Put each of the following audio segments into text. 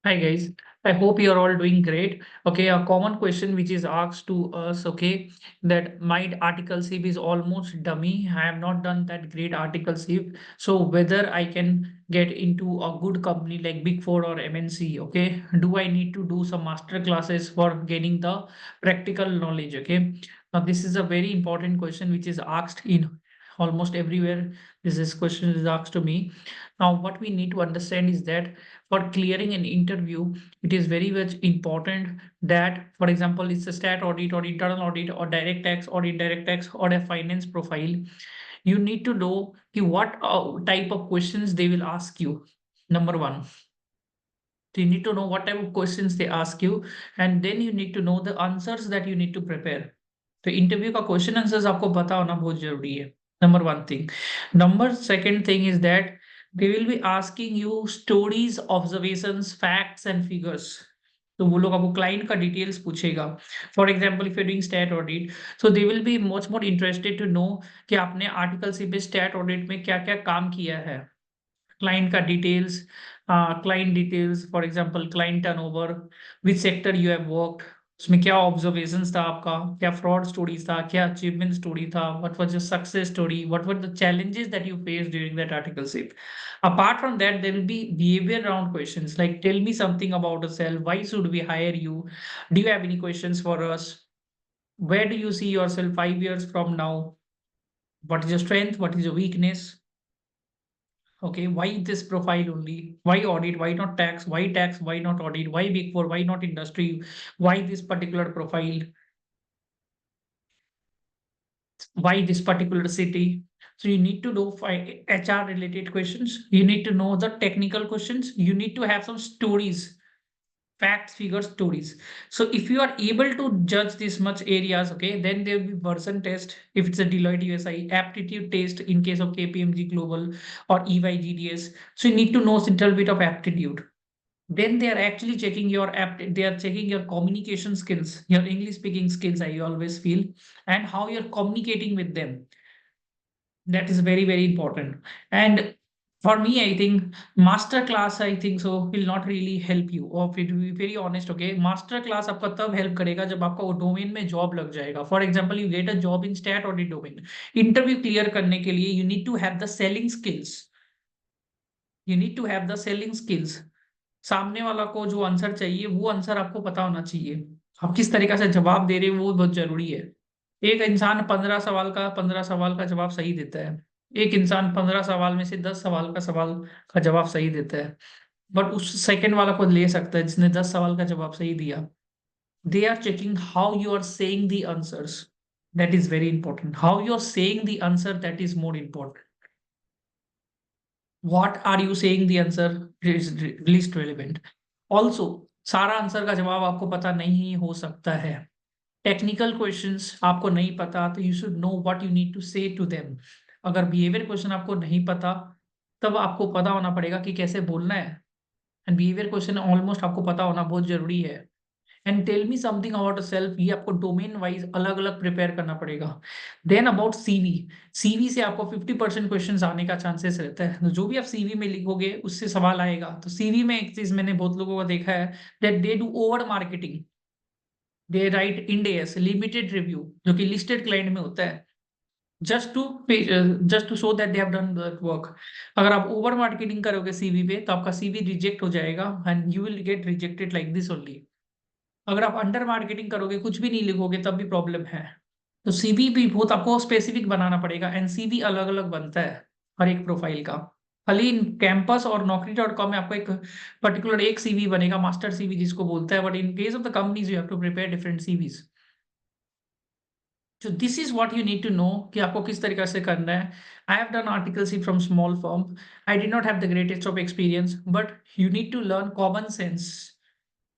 Hi guys, I hope you are all doing great. Okay, a common question which is asked to us, okay, that my article sieve is almost dummy. I have not done that great article sieve. So whether I can get into a good company like Big Four or MNC, okay, do I need to do some master classes for gaining the practical knowledge? Okay, now this is a very important question which is asked in almost everywhere. This question is asked to me. Now, what we need to understand is that for clearing an interview, it is very much important that, for example, it's a stat audit or internal audit or direct tax or indirect tax or a finance profile. You need to know what type of questions they will ask you. Number one, so you need to know what type of questions they ask you, and then you need to know the answers that you need to prepare. तो interview का question answers आपको पता होना बहुत जरूरी है. Number one thing. Number second thing is that they will be asking you stories, observations, facts and figures. तो वो लोग आपको क्लाइंट का डिटेल्स पूछेगा. For example if you doing stat audit, so they will be much more interested to know कि आपने article सी पे stat audit में क्या क्या काम किया है. क्लाइंट का details, client details, for example client turnover, which sector you have worked, उसमें क्या ऑब्जर्वेशंस था आपका, क्या फ्रॉड स्टोरीज था, क्या अचीवमेंट स्टोरी था, what was your success story, what were the challenges that you faced during that article shift. Apart from that, there will be behavior round questions like tell me something about yourself, why should we hire you, do you have any questions for us, where do you see yourself 5 years from now, what is your strength, what is your weakness. Okay, why this profile only? Why audit? Why not tax? Why tax? Why not audit? Why Big Four? Why not industry? Why this particular profile? Why this particular city? So you need to know HR related questions. You need to know the technical questions. You need to have some stories, facts, figures, stories. So if you are able to judge this much areas, okay, then there will be version test if it's a Deloitte USI, aptitude test in case of KPMG Global or EY GDS. So you need to know a little bit of aptitude. Then they are actually checking your they are checking your communication skills, your English speaking skills, I always feel, and how you're communicating with them. That is very, very important. And for me, I think master class, I think so, will not really help you. Or to be very honest, okay, master class आपका तब help करेगा जब आपका वो domain में job लग जाएगा. For example you get a job in stat audit domain. Interview clear करने के लिए you need to have the selling skills. You need to have the selling skills. सामने वाला को जो आंसर चाहिए वो आंसर आपको पता होना चाहिए. आप किस तरीका से जवाब दे रहे हो वो बहुत जरूरी है. एक इंसान 15 सवाल का जवाब सही देता है. एक इंसान 15 सवाल में से 10 सवाल का जवाब सही देता है. बट उस सेकंड वाला को ले सकता है जिसने 10 सवाल का जवाब सही दिया. They are checking how you are saying the answers. That is very important. How you are saying the answer, that is more important. What are you saying the answer is least relevant. Also सारा answer का जवाब आपको पता नहीं हो सकता है. Technical questions आपको नहीं पता तो you should know what you need to say to them. अगर बिहेवियर क्वेश्चन आपको नहीं पता, तब आपको पता होना पड़ेगा कि कैसे बोलना है. एंड बिहेवियर क्वेश्चन ऑलमोस्ट आपको पता होना बहुत जरूरी है. And tell me something about self, ये आपको डोमेन वाइज अलग अलग प्रिपेयर करना पड़ेगा. Then about CV. सीवी से आपको 50% क्वेश्चन आने का चांसेस रहता है. तो जो भी आप सीवी में लिखोगे उससे सवाल आएगा. तो सीवी में एक चीज मैंने बहुत लोगों को देखा है, that they do over marketing. They write Ind AS limited review जो कि लिस्टेड क्लाइंट में होता है, just to just to show that they have done that work. अगर आप ओवर मार्केटिंग करोगे सीवी पे तो आपका सीवी रिजेक्ट हो जाएगा and you will get rejected like this only. अगर आप अंडर मार्केटिंग करोगे, कुछ भी नहीं लिखोगे, तब भी प्रॉब्लम है. तो सीवी भी बहुत आपको स्पेसिफिक बनाना पड़ेगा. एंड सीवी अलग अलग बनता है हर एक प्रोफाइल का. खाली कैंपस और Naukri.com में आपको एक पर्टिकुलर एक सीवी बनेगा, मास्टर सीवी जिसको बोलता है. But in case of the companies you have to prepare different CVs. So this is what you need to know कि आपको किस तरीके से करना है. I have done article C from small firm. I did not have the greatest of experience, but you need to learn common sense.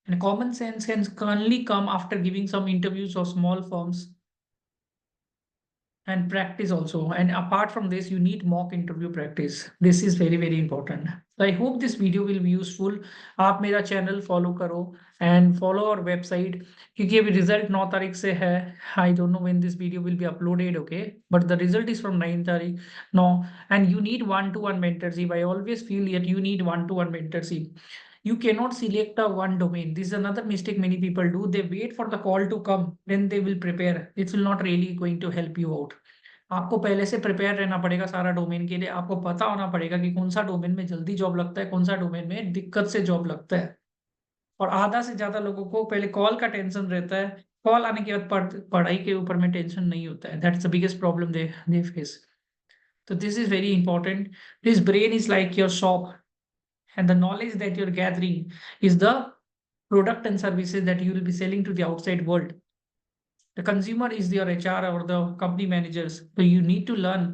And common sense can only come after giving some interviews of small firms and practice also. And apart from this, you need mock interview practice. This is very, very important. So I hope this video will be useful. आप मेरा channel follow करो and follow our website, क्योंकि अभी result 9 तारीख से है. I don't know when this video will be uploaded, okay, but the result is from 9 तारीख. No. And you need one to one mentorship. I always feel that you need one to one mentorship. You cannot select a one domain. This is another mistake many people do. They wait for the call to come, then they will prepare. It will not really going to help you out. आपको पहले से prepare रहना पड़ेगा सारा domain के लिए। आपको पता होना पड़ेगा कि कौन सा डोमेन में जल्दी जॉब लगता है, कौन सा डोमेन में दिक्कत से जॉब लगता है। और आधा से ज्यादा लोगों को पहले कॉल का टेंशन रहता है, कॉल आने के बाद पढ़ाई के ऊपर में टेंशन नहीं होता है। That's the biggest problem they face. तो this is very important. This brain is like your shop, and the knowledge that you're gathering is the product and services that you will be selling to the outside world. The consumer is your HR or the company managers. So you need to learn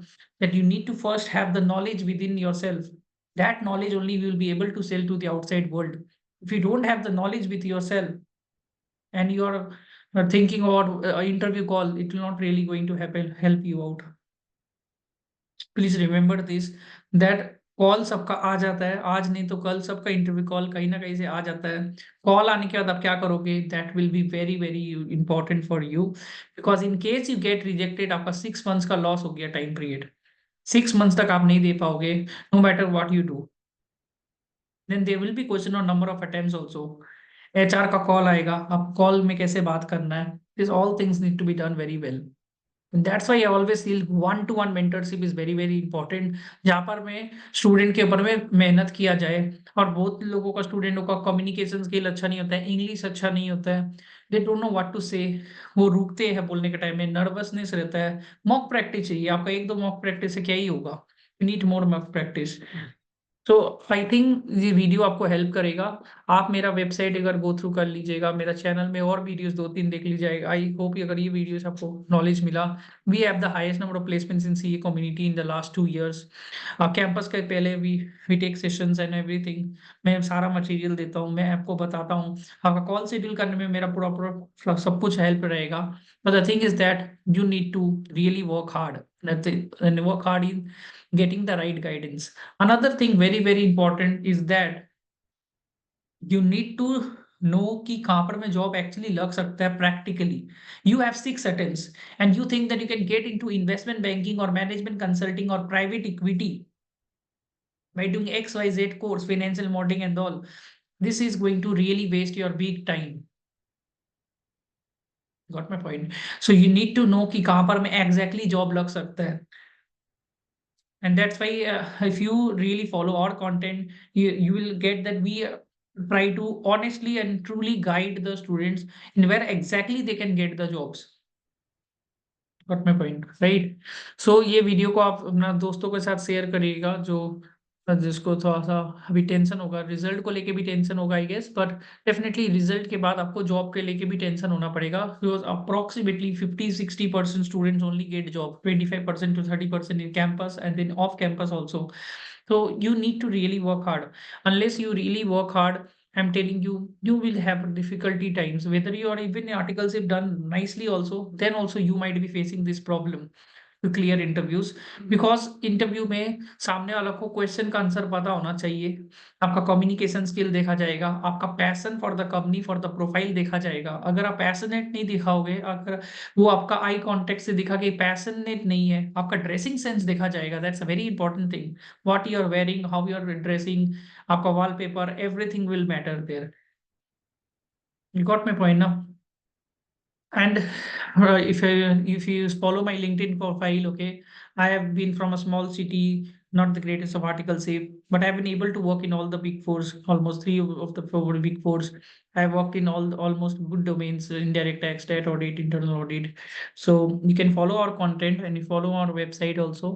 that you need to first have the knowledge within yourself. That knowledge only you will be able to sell to the outside world. If you don't have the knowledge with yourself and you are thinking about interview call, it will not really going to help you out. Please remember this, that call सबका आ जाता है, आज नहीं तो कल सबका interview call कहीं ना कहीं से आ जाता है। कॉल आने के बाद आप क्या करोगे, that will be very very important for you, because in case you get rejected, आपका 6 मंथ्स का लॉस हो गया टाइम पीरियड। 6 मंथ्स तक आप नहीं दे पाओगे, no matter what you do. Then there will be question on number of attempts also. HR का कॉल आएगा, आप कॉल में कैसे बात करना है, this all things need to be done very well. That's why I always feel one to one mentorship is very very important, जहाँ पर में स्टूडेंट के ऊपर में मेहनत किया जाए। और बहुत लोगों का, स्टूडेंटों का कम्युनिकेशन स्किल अच्छा नहीं होता है, इंग्लिश अच्छा नहीं होता है, they don't know what to say, वो रुकते हैं बोलने के टाइम में, नर्वसनेस रहता है। मॉक प्रैक्टिस चाहिए आपका, एक दो मॉक प्रैक्टिस से क्या ही होगा, you need more mock practice. तो आई थिंक ये वीडियो आपको हेल्प करेगा। आप मेरा वेबसाइट अगर गो थ्रू कर लीजिएगा, मेरा चैनल में और वीडियोस 2-3 देख लीजिएगा। आई होप अगर ये वीडियोस आपको नॉलेज मिला। We have the highest number of placements in CA community in the last 2 years। Campus के पहले we take sessions and everything. मैं सारा मटेरियल देता हूँ, मैं आपको बताता हूँ। आपका कॉल शेड्यूल करने में मेरा पूरा पूरा सब कुछ हेल्प रहेगा। But the thing is that you need to really work hard, work hard in getting the right guidance. Another thing very very important is that you need to know कि कहाँ पर में जॉब एक्चुअली लग सकता है practically. You have 6 attempts and you think that you can get into investment banking or management consulting or private equity by doing XYZ course, financial modeling and all. This is going to really waste your big time. Got my point? So you need to know कि कहाँ पर में exactly job लग सकता है। And that's why if you really follow our content, you will get that we try to honestly and truly guide the students in where exactly they can get the jobs. Got my point, right? So ये video को आप अपना दोस्तों के साथ share करिएगा, जो जिसको थोड़ा सा अभी टेंशन होगा, रिजल्ट को लेके भी टेंशन होगा I guess, but definitely result के बाद आपको जॉब के लेके भी टेंशन होना पड़ेगा, because approximately 50-60% students only get job, 25% to 30% in campus and then off campus also. So you need to really work hard. Unless you really work hard, I'm telling you, you will have difficulty times. Whether you are even articles if done nicely also, then also you might be facing this problem to clear interviews, because interview में सामने वाला को question का answer पता होना चाहिए, आपका communication skill देखा जाएगा, आपका passion for the company for the profile देखा जाएगा। अगर आप पैशनेट नहीं दिखाओगे, अगर वो आपका आई कांटेक्ट से दिखा कि पैशनेट नहीं है, आपका ड्रेसिंग सेंस देखा जाएगा। That's a very important thing, what you are wearing, how you are dressing, आपका wallpaper, everything will matter there. You got my point ना? And if you follow my LinkedIn profile, okay, I have been from a small city, not the greatest of article save, but I've been able to work in all the big fours, almost three of the four big fours. I've worked in all almost good domains: indirect tax, stat audit, internal audit. So you can follow our content and you follow our website also.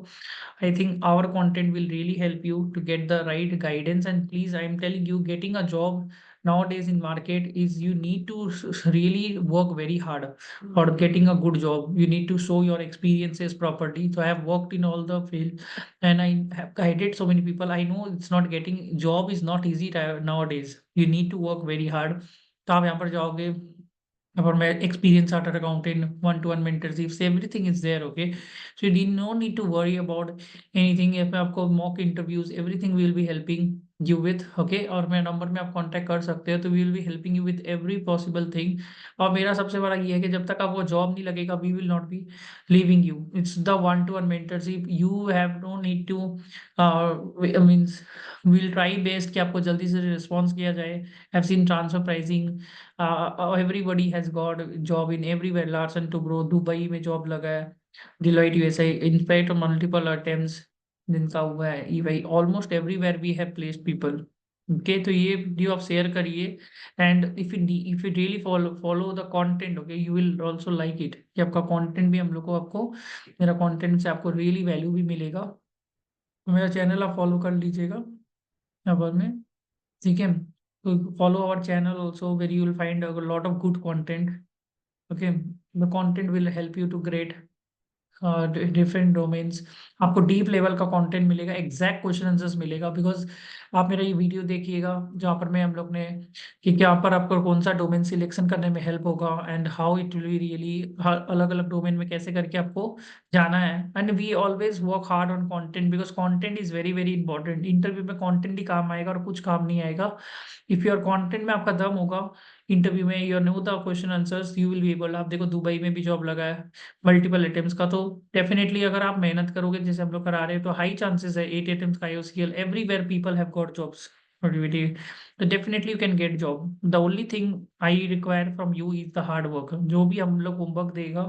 I think our content will really help you to get the right guidance. And please, I'm telling you, getting a job nowadays in market is you need to really work very hard for getting a good job. You need to show your experiences properly. So I have worked in all the field and I have guided so many people. I know it's not getting job is not easy nowadays. You need to work very hard. तो आप यहाँ पर जाओगे, और मैं experience chartered accountant, one to one mentorships, everything is there, okay. So you no need to worry about anything. आपको mock interviews, everything will be helping. You with, okay, और मेरे नंबर में आप कांटेक्ट कर सकते हो, तो we will be helping you with every possible thing. और मेरा सबसे बड़ा ये है कि जब तक आप वो जॉब नहीं लगेगा, we will not be leaving you. It's the one to one mentorship, you have no need to means, will try best कि आपको जल्दी से रिस्पॉन्स किया जाए। Have seen transfer pricing, everybody has got job in everywhere, Larsen Toubro Dubai में job लगा है, Deloitte USA, in fact multiple attempts जिनका हुआ है, ई भाई almost everywhere we have placed people. Okay, तो ये वीडियो आप शेयर करिए, and if you really follow the content, okay, you will also like it, कि आपका कंटेंट भी हम लोग को, आपको मेरा कंटेंट से आपको रियली वैल्यू भी मिलेगा। तो मेरा चैनल आप फॉलो कर लीजिएगा अब में, ठीक है। तो follow our channel also, where you will find a lot of good content. Okay, the content will help you to great different domains. आपको डीप लेवल का कंटेंट मिलेगा, एग्जैक्ट क्वेश्चन आंसर्स मिलेगा, बिकॉज आप मेरा ये वीडियो देखिएगा जहाँ पर मैं हम लोग ने कि क्या पर आपको कौन सा डोमेन सिलेक्शन करने में हेल्प होगा, and how it will be really, अलग अलग डोमेन में कैसे करके आपको जाना है। And we always work hard on content, because content is very very important. Interview में कंटेंट ही काम आएगा और कुछ काम नहीं आएगा। इफ योर कंटेंट में आपका दम होगा, इंटरव्यू में your know the question answers, you will be able. आप देखो दुबई में भी जॉब लगा है मल्टीपल अटेम्प्ट्स का, तो डेफिनेटली अगर आप मेहनत करोगे जैसे हम लोग करा रहे हैं, तो हाई चांसेस है 8 अटेम्प्ट्स का IOCL, everywhere people have got jobs, तो definitely you can get job. The only thing I require from you is the hard work. जो भी हम लोग होमवर्क देगा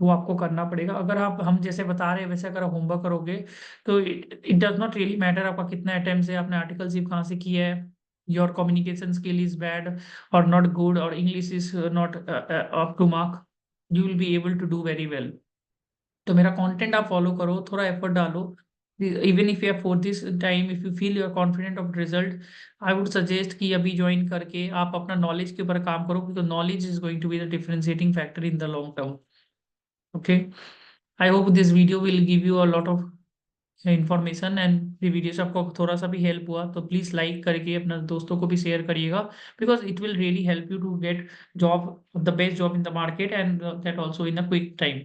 वो आपको करना पड़ेगा। अगर आप हम जैसे बता रहे हैं वैसे अगर आप होमवर्क करोगे, तो it does not really matter आपका कितना अटेम्प्ट है, आपने आर्टिकलशिप कहाँ से किया है, your communication skill is bad और नॉट गुड, और English is not up to mark, you will be able to do very well. तो मेरा कंटेंट आप फॉलो करो, थोड़ा एफर्ट डालो। Even if you for this time, if you feel you are confident of result, I would suggest कि अभी join करके आप अपना नॉलेज के ऊपर काम करो, because knowledge is going to be the differentiating factor in the long term. Okay, I hope this video will give you a lot of information, and ये वीडियो से आपको थोड़ा सा भी हेल्प हुआ तो प्लीज लाइक करके अपना दोस्तों को भी शेयर करिएगा, because it will really help you to get job, the best job in the market, and that also in a quick time.